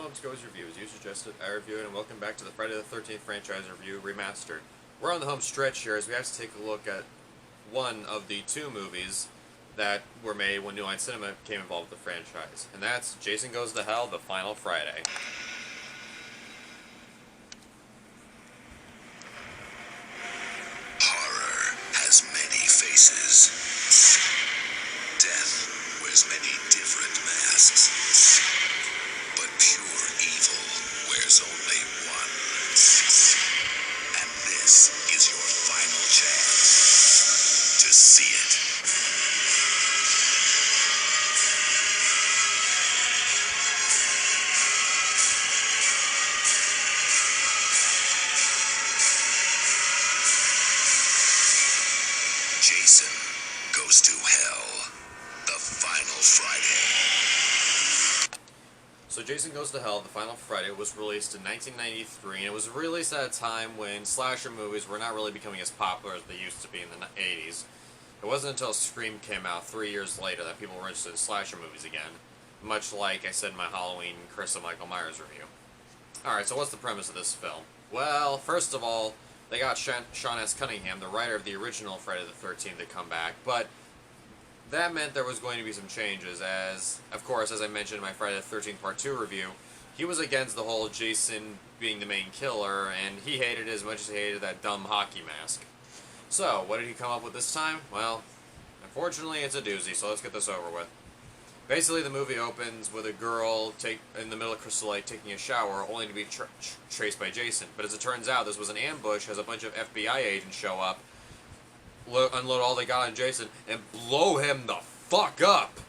welcome to Gose Reviews. You suggested I review it, and welcome back to the Friday the 13th franchise review, Remastered. We're on the home stretch here as we have to take a look at one of the two movies that were made when New Line Cinema became involved with the franchise. And that's Jason Goes to Hell, The Final Friday. Horror has many faces. Death wears many different masks. But pure evil wears only one. And this is your final chance to see it. Jason Goes to Hell, The Final Friday. So Jason Goes to Hell, The Final Friday was released in 1993, and it was released at a time when slasher movies were not really becoming as popular as they used to be in the 80s. It wasn't until Scream came out 3 years later that people were interested in slasher movies again, much like I said in my Halloween Chris and Michael Myers review. Alright, so what's the premise of this film? Well, first of all, they got Sean S. Cunningham, the writer of the original Friday the 13th, to come back, but that meant there was going to be some changes, as, of course, as I mentioned in my Friday the 13th Part 2 review, he was against the whole Jason being the main killer, and he hated it as much as he hated that dumb hockey mask. So, what did he come up with this time? Well, unfortunately, it's a doozy, so let's get this over with. Basically, the movie opens with a girl in the middle of Crystal Lake taking a shower, only to be traced by Jason. But as it turns out, this was an ambush as a bunch of FBI agents show up, unload all they got on Jason, and blow him the fuck up.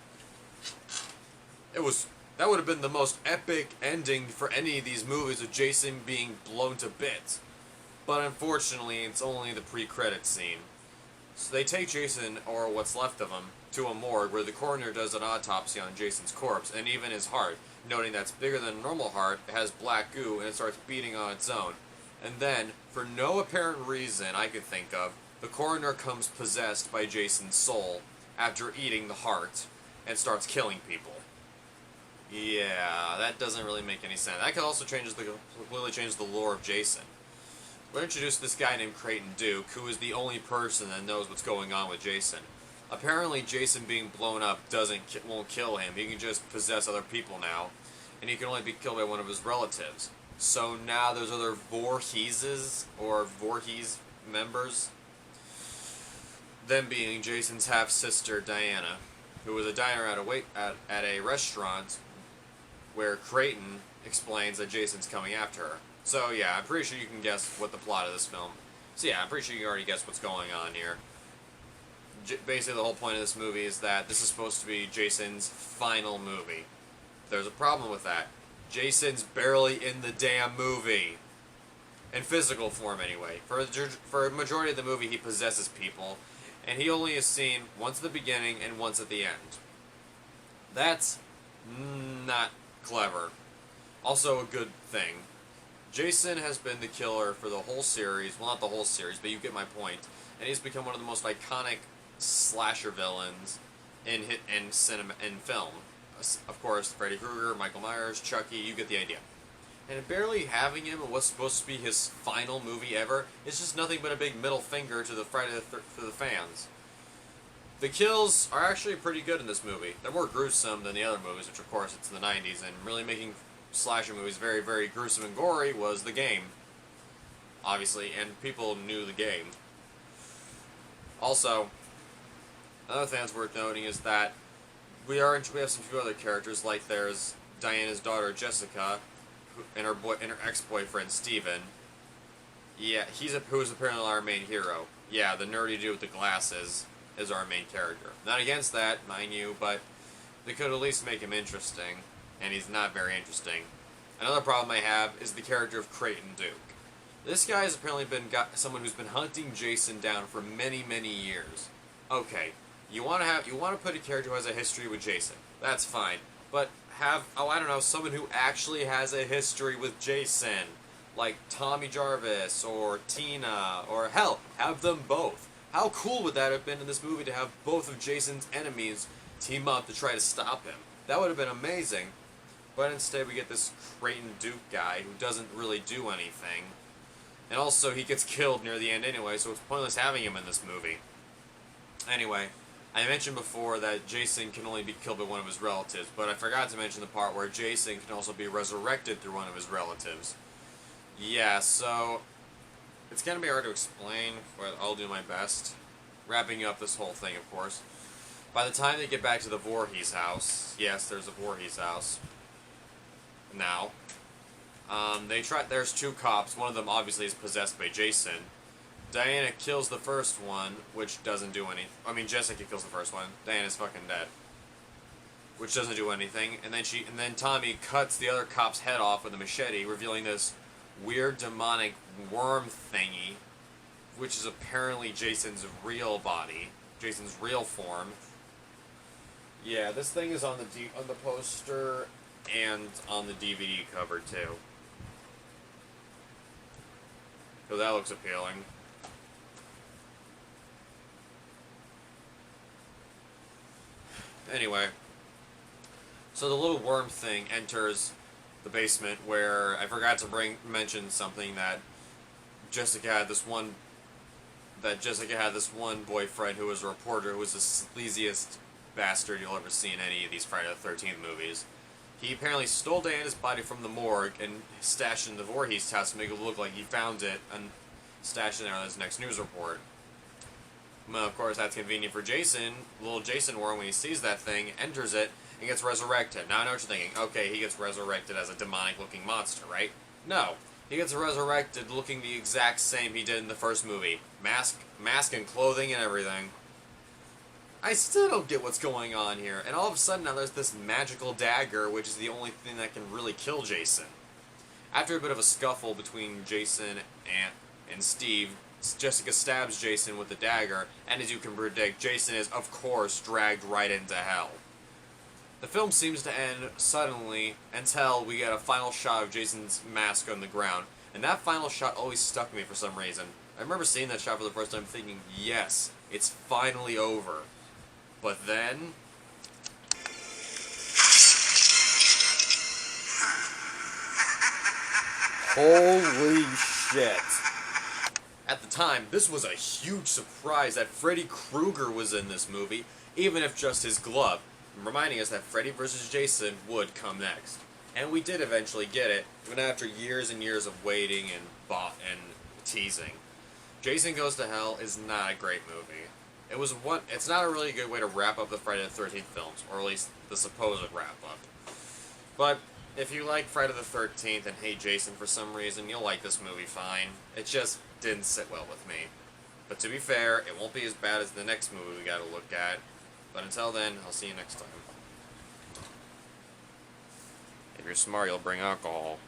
That would have been the most epic ending for any of these movies, of Jason being blown to bits. But unfortunately, it's only the pre-credits scene. So they take Jason, or what's left of him, to a morgue where the coroner does an autopsy on Jason's corpse, and even his heart, noting that's bigger than a normal heart, it has black goo, and it starts beating on its own. And then, for no apparent reason I could think of, the coroner comes possessed by Jason's soul after eating the heart and starts killing people. Yeah, that doesn't really make any sense. That could also completely change the lore of Jason. We're introduced to this guy named Creighton Duke, who is the only person that knows what's going on with Jason. Apparently, Jason being blown up won't kill him. He can just possess other people now, and he can only be killed by one of his relatives. So now there's other Voorheeses, or Voorhees members. Them being Jason's half-sister, Diana, who was a diner at a restaurant where Creighton explains that Jason's coming after her. So yeah, I'm pretty sure you can guess what the plot of this film. So yeah, I'm pretty sure you already guessed what's going on here. Basically, the whole point of this movie is that this is supposed to be Jason's final movie. There's a problem with that. Jason's barely in the damn movie. In physical form, anyway. For a majority of the movie, he possesses people, and he only is seen once at the beginning and once at the end. That's not clever. Also a good thing. Jason has been the killer for the whole series. Well, not the whole series, but you get my point. And he's become one of the most iconic slasher villains in film. Of course, Freddy Krueger, Michael Myers, Chucky, you get the idea. And barely having him in what's supposed to be his final movie ever is just nothing but a big middle finger to the for the fans. The kills are actually pretty good in this movie. They're more gruesome than the other movies, which of course it's in the 90s, and really making slasher movies very, very gruesome and gory was the game. Obviously, and people knew the game. Also, another thing that's worth noting is that we have some few other characters, like there's Diana's daughter Jessica, and her ex-boyfriend Steven. Yeah, who is apparently our main hero. Yeah, the nerdy dude with the glasses is our main character. Not against that, mind you, but they could at least make him interesting, and he's not very interesting. Another problem I have is the character of Creighton Duke. This guy has apparently been someone who's been hunting Jason down for many, many years. Okay, you want to put a character who has a history with Jason. That's fine, but I don't know, someone who actually has a history with Jason, like Tommy Jarvis or Tina, or hell, have them both. How cool would that have been in this movie to have both of Jason's enemies team up to try to stop him? That would have been amazing. But instead we get this Creighton Duke guy who doesn't really do anything. And also he gets killed near the end anyway, so it's pointless having him in this movie. Anyway, I mentioned before that Jason can only be killed by one of his relatives, but I forgot to mention the part where Jason can also be resurrected through one of his relatives. Yeah, so it's going to be hard to explain, but I'll do my best. Wrapping up this whole thing, of course. By the time they get back to the Voorhees house, yes, there's a Voorhees house now, there's two cops. One of them obviously is possessed by Jason. Diana kills the first one, which doesn't do anything. I mean, Jessica kills the first one. Diana's fucking dead, which doesn't do anything. And then Tommy cuts the other cop's head off with a machete, revealing this weird demonic worm thingy, which is apparently Jason's real body, Jason's real form. Yeah, this thing is on the poster and on the DVD cover too. So that looks appealing. Anyway, so the little worm thing enters the basement where I forgot to mention something that Jessica had this one boyfriend who was a reporter who was the sleaziest bastard you'll ever see in any of these Friday the 13th movies. He apparently stole Diana's body from the morgue and stashed it in the Voorhees house to make it look like he found it and stashed it there on his next news report. Well, of course, that's convenient for Jason. Little Jason Warren, when he sees that thing, enters it, and gets resurrected. Now I know what you're thinking. Okay, he gets resurrected as a demonic-looking monster, right? No. He gets resurrected looking the exact same he did in the first movie. Mask and clothing and everything. I still don't get what's going on here. And all of a sudden now there's this magical dagger, which is the only thing that can really kill Jason. After a bit of a scuffle between Jason and Steve, Jessica stabs Jason with the dagger, and as you can predict, Jason is, of course, dragged right into hell. The film seems to end suddenly until we get a final shot of Jason's mask on the ground, and that final shot always stuck me for some reason. I remember seeing that shot for the first time thinking, yes, it's finally over. But then... holy shit. At the time, this was a huge surprise that Freddy Krueger was in this movie, even if just his glove, reminding us that Freddy vs. Jason would come next. And we did eventually get it, even after years and years of waiting and teasing. Jason Goes to Hell is not a great movie. It's not a really good way to wrap up the Friday the 13th films, or at least the supposed wrap-up. But if you like Friday the 13th and hate Jason for some reason, you'll like this movie fine. It just didn't sit well with me. But to be fair, it won't be as bad as the next movie we gotta look at. But until then, I'll see you next time. If you're smart, you'll bring alcohol.